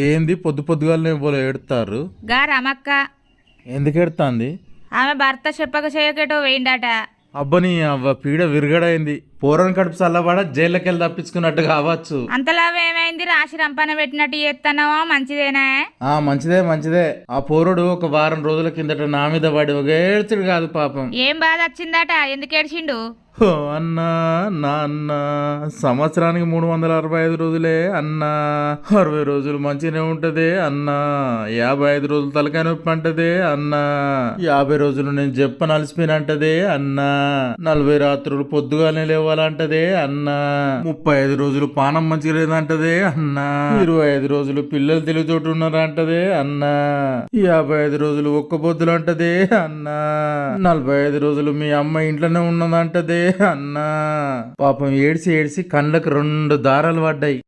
ఏంది పొద్దు పొద్దుగాలనే పోలే ఏడుతారు? గా రమక్క ఎందుకు ఏడుతాంది? ఆమె భర్త చెప్పక చేయకటో వేయిండట. అబ్బని అవ్వ పీడ విరగడైంది. పోరని కడుపు చల్లబడ జైల్లోకెళ్ళి తప్పించుకున్నట్టు కావచ్చు. అంతలా ఏమైంది? రాశి రంపన పెట్టినట్టు చేస్తున్నావా? మంచిదేనా? మంచిదే మంచిదే. ఆ పోరుడు ఒక వారం రోజుల కిందట నా మీద పడి ఒక ఏడ్చుడు కాదు పాపం. ఏం బాధ వచ్చిందట? ఎందుకు ఏడ్చిండు? అన్నా నా అన్న సంవత్సరానికి 365 రోజులే అన్నా. 60 రోజులు మంచిగానే ఉంటదే అన్నా. 55 రోజులు తలకాయ నొప్పి అంటదే అన్నా. 50 రోజులు నేను చెప్పని అలసిపోయినంటదే అన్నా. 40 రాత్రులు పొద్దుగానే లేవాలంటదే అన్నా. 35 రోజులు పానం మంచిగా లేదంటదే అన్నా. 25 రోజులు పిల్లలు తెలివితోటి ఉన్నారంటదే అన్నా. 55 రోజులు ఒక్క పొద్దులు అంటదే అన్నా. 45 రోజులు మీ అమ్మ ఇంట్లోనే ఉన్నదంటదే అన్నా. పాపం ఏడ్చి ఏడ్చి కళ్ళకు 2 దారాలు పడ్డాయి.